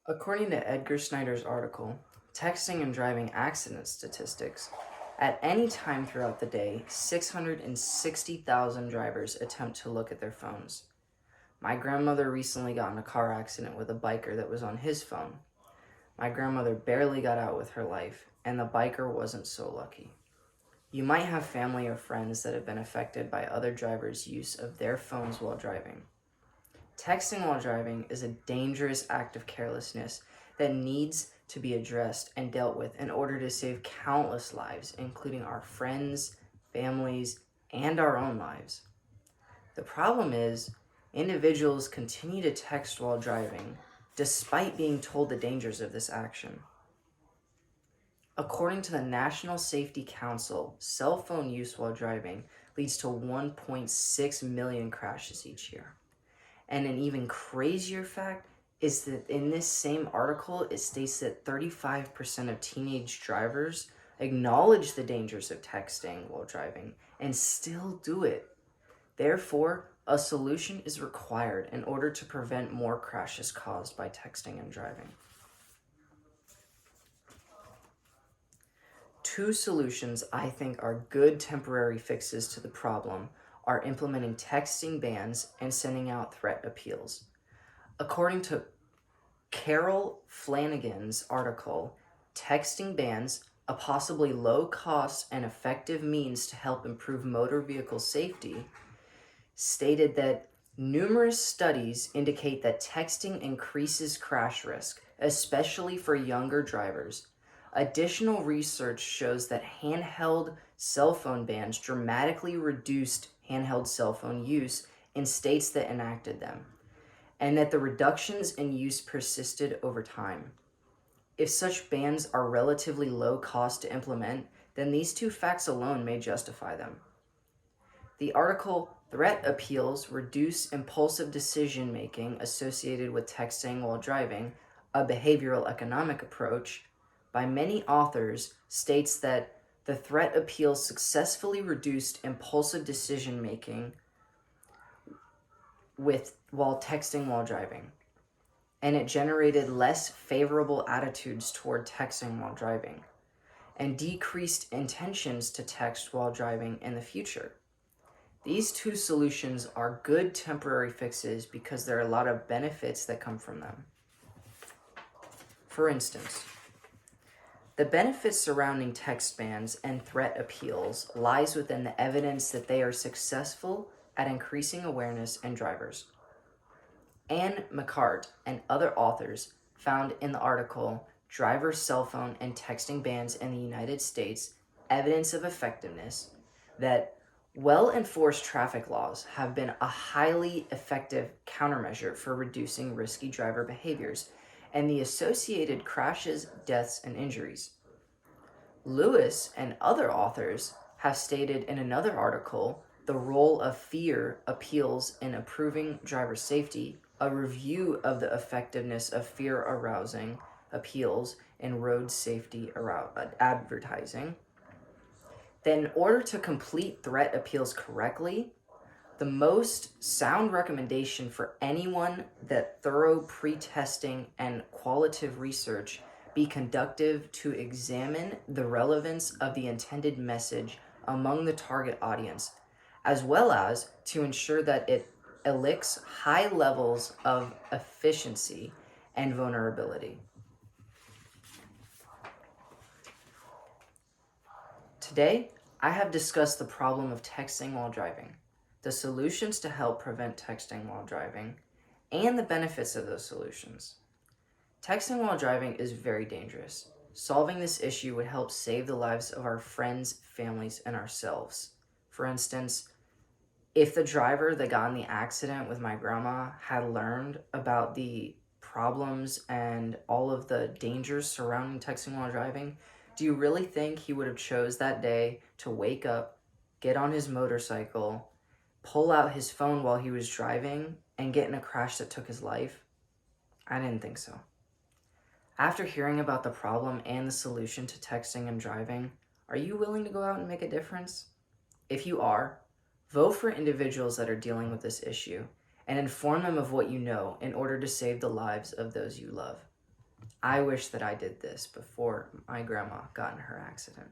According to Edgar Snyder's article, Texting and Driving Accident Statistics, at any time throughout the day, 660,000 drivers attempt to look at their phones. My grandmother recently got in a car accident with a biker that was on his phone. My grandmother barely got out with her life, and the biker wasn't so lucky. You might have family or friends that have been affected by other drivers' use of their phones while driving. Texting while driving is a dangerous act of carelessness that needs to be addressed and dealt with in order to save countless lives, including our friends, families, and our own lives. The problem is, individuals continue to text while driving, despite being told the dangers of this action. According to the National Safety Council, cell phone use while driving leads to 1.6 million crashes each year. And an even crazier fact is that in this same article, it states that 35% of teenage drivers acknowledge the dangers of texting while driving and still do it. Therefore, a solution is required in order to prevent more crashes caused by texting and driving. Two solutions I think are good temporary fixes to the problem are implementing texting bans and sending out threat appeals. According to Carol Flanagan's article, texting bans, a possibly low cost and effective means to help improve motor vehicle safety, stated that numerous studies indicate that texting increases crash risk, especially for younger drivers. Additional research shows that handheld cell phone bans dramatically reduced handheld cell phone use in states that enacted them, and that the reductions in use persisted over time. If such bans are relatively low cost to implement, then these two facts alone may justify them. The article Threat Appeals Reduce Impulsive Decision Making Associated with Texting While Driving, a Behavioral Economic Approach, by many authors, states that the threat appeals successfully reduced impulsive decision making while texting while driving, and it generated less favorable attitudes toward texting while driving, and decreased intentions to text while driving in the future. These two solutions are good temporary fixes because there are a lot of benefits that come from them. For instance, the benefits surrounding text bans and threat appeals lies within the evidence that they are successful at increasing awareness in drivers. Anne McCart and other authors found in the article Driver Cell Phone and Texting Bans in the United States, Evidence of Effectiveness, that well-enforced traffic laws have been a highly effective countermeasure for reducing risky driver behaviors and the associated crashes, deaths, and injuries. Lewis and other authors have stated in another article the role of fear appeals in improving driver safety, a review of the effectiveness of fear-arousing appeals in road safety advertising. Then in order to complete threat appeals correctly, the most sound recommendation for anyone that thorough pre-testing and qualitative research be conductive to examine the relevance of the intended message among the target audience, as well as to ensure that it elicits high levels of efficiency and vulnerability. Today, I have discussed the problem of texting while driving, the solutions to help prevent texting while driving, and the benefits of those solutions. Texting while driving is very dangerous. Solving this issue would help save the lives of our friends, families, and ourselves. For instance, if the driver that got in the accident with my grandma had learned about the problems and all of the dangers surrounding texting while driving, do you really think he would have chose that day to wake up, get on his motorcycle, pull out his phone while he was driving, and get in a crash that took his life? I didn't think so. After hearing about the problem and the solution to texting and driving, are you willing to go out and make a difference? If you are, vote for individuals that are dealing with this issue and inform them of what you know in order to save the lives of those you love. I wish that I did this before my grandma got in her accident.